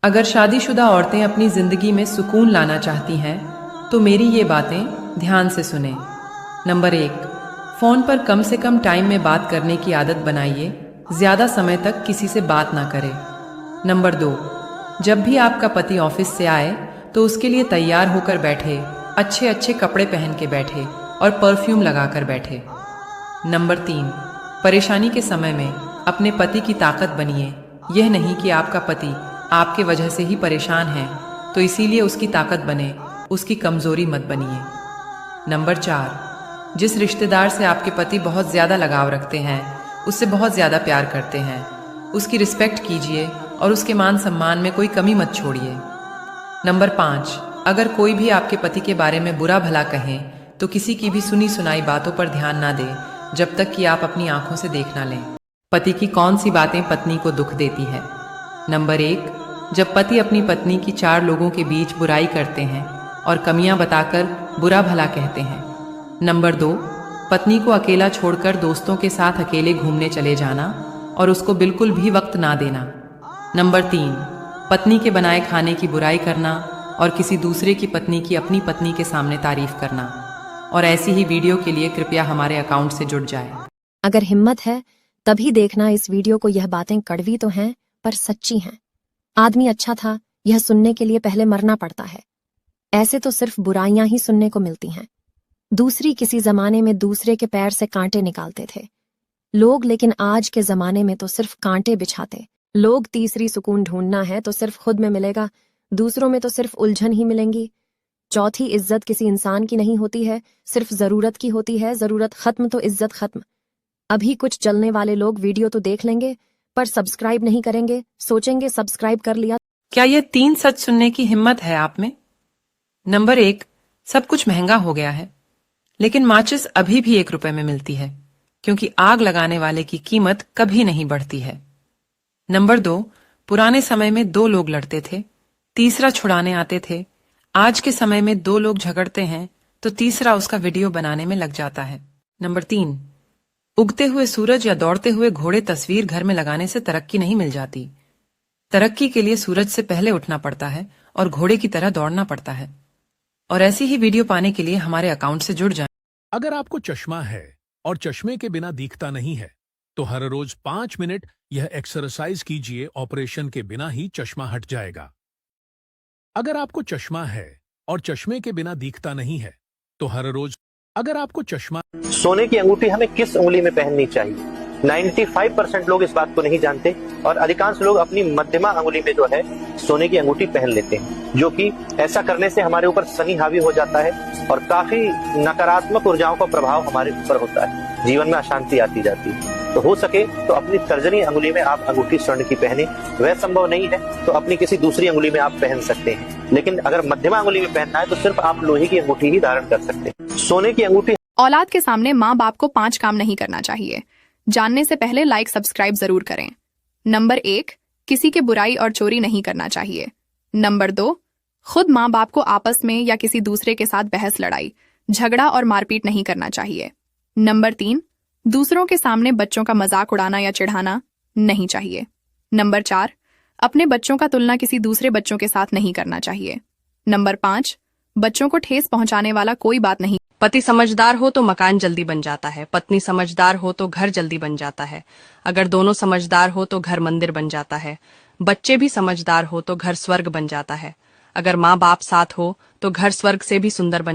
अगर शादीशुदा औरतें अपनी जिंदगी में सुकून लाना चाहती हैं तो मेरी ये बातें ध्यान से सुनें। नंबर 1, फोन पर कम से कम टाइम में बात करने की आदत बनाइए। ज्यादा समय तक किसी से बात ना करें। नंबर 2, जब भी आपका पति ऑफिस से आए तो उसके लिए तैयार होकर बैठे, अच्छे अच्छे कपड़े पहन के बैठे और परफ्यूम लगाकर बैठे। नंबर 3, परेशानी के समय में अपने पति की ताकत बनिए। यह नहीं कि आपका पति आपके वजह से ही परेशान है तो इसीलिए उसकी ताकत बने, उसकी कमजोरी मत बनिए। नंबर 4, जिस रिश्तेदार से आपके पति बहुत ज्यादा लगाव रखते हैं, उससे बहुत ज्यादा प्यार करते हैं, उसकी रिस्पेक्ट कीजिए और उसके मान सम्मान में कोई कमी मत छोड़िए। नंबर 5, अगर कोई भी आपके पति के बारे में बुरा भला कहे तो किसी की भी सुनी सुनाई बातों पर ध्यान ना दें जब तक कि आप अपनी आंखों से देख ना लें। पति की कौन सी बातें पत्नी को दुख देती है? नंबर 1, जब पति अपनी पत्नी की 4 लोगों के बीच बुराई करते हैं और कमियां बताकर बुरा भला कहते हैं। नंबर 2, पत्नी को अकेला छोड़कर दोस्तों के साथ अकेले घूमने चले जाना और उसको बिल्कुल भी वक्त ना देना। नंबर 3, पत्नी के बनाए खाने की बुराई करना और किसी दूसरे की पत्नी की अपनी पत्नी के सामने तारीफ करना। और ऐसी ही वीडियो के लिए कृपया हमारे अकाउंट से जुड़ जाए। अगर हिम्मत है तभी देखना इस वीडियो को। यह बातें कड़वी तो हैं पर सच्ची हैं। आदमी अच्छा था यह सुनने के लिए पहले मरना पड़ता है। ऐसे तो सिर्फ बुराइयां ही सुनने को मिलती हैं। दूसरी किसी जमाने में दूसरे के पैर से कांटे निकालते थे लोग, लेकिन आज के जमाने में तो सिर्फ कांटे बिछाते लोग। तीसरी सुकून ढूंढना है तो सिर्फ खुद में मिलेगा, दूसरों में तो सिर्फ उलझन ही मिलेंगी। चौथी, इज्जत किसी इंसान की नहीं होती है, सिर्फ जरूरत की होती है। जरूरत खत्म तो इज्जत खत्म। अभी कुछ चलने वाले लोग वीडियो तो देख लेंगे पर सब्सक्राइब नहीं करेंगे, सोचेंगे सब्सक्राइब कर लिया। क्या ये 3 सच सुनने की हिम्मत है आप में? नंबर 1, सब कुछ महंगा हो गया है लेकिन माचिस अभी भी 1 रुपए में मिलती है क्योंकि आग लगाने वाले की कीमत कभी नहीं बढ़ती है। नंबर 2, पुराने समय में 2 लोग लड़ते थे, तीसरा छुड़ाने आते थे। आज के समय में 2 लोग झगड़ते हैं तो तीसरा उसका वीडियो बनाने में लग जाता है। नंबर 3, उगते हुए सूरज या दौड़ते हुए घोड़े तस्वीर घर में लगाने से तरक्की नहीं मिल जाती। तरक्की के लिए सूरज से पहले उठना पड़ता है और घोड़े की तरह दौड़ना पड़ता है। और ऐसी ही वीडियो पाने के लिए हमारे अकाउंट से जुड़ जाएं। अगर आपको चश्मा है और चश्मे के बिना दिखता नहीं है तो हर रोज 5 मिनट यह एक्सरसाइज कीजिए। ऑपरेशन के बिना ही चश्मा हट जाएगा। अगर आपको चश्मा है और चश्मे के बिना दिखता नहीं है तो हर रोज अगर आपको चश्मा। सोने की अंगूठी हमें किस उंगली में पहननी चाहिए? 95% लोग इस बात को नहीं जानते और अधिकांश लोग अपनी मध्यमा अंगुली में जो है सोने की अंगूठी पहन लेते हैं, जो कि ऐसा करने से हमारे ऊपर शनि हावी हो जाता है और काफी नकारात्मक ऊर्जाओं का प्रभाव हमारे ऊपर होता है। जीवन में अशांति आती जाती है। तो हो सके तो अपनी तर्जनी अंगुली में आप अंगूठी स्वर्ण की पहने। वह संभव नहीं है तो अपनी किसी दूसरी अंगुली में आप पहन सकते हैं, लेकिन अगर मध्यमा अंगुली में पहनना है तो सिर्फ आप लोहे की अंगूठी ही धारण कर सकते हैं। सोने की अंगूठी। औलाद के सामने माँ बाप को 5 काम नहीं करना चाहिए। जानने से पहले लाइक सब्सक्राइब जरूर करें। नंबर 1, किसी के बुराई और चोरी नहीं करना चाहिए। नंबर 2, खुद माँ बाप को आपस में या किसी दूसरे के साथ बहस लड़ाई झगड़ा और मारपीट नहीं करना चाहिए। नंबर 3, दूसरों के सामने बच्चों का मजाक उड़ाना या चिढ़ाना नहीं चाहिए। नंबर 4, अपने बच्चों का तुलना किसी दूसरे बच्चों के साथ नहीं करना चाहिए। नंबर 5, बच्चों को ठेस पहुंचाने वाला कोई बात नहीं। पति समझदार हो तो मकान जल्दी बन जाता है, पत्नी समझदार हो तो घर जल्दी बन जाता है, अगर दोनों समझदार हो तो घर मंदिर बन जाता है, बच्चे भी समझदार हो तो घर स्वर्ग बन जाता है, अगर माँ बाप साथ हो तो घर स्वर्ग से भी सुंदर बन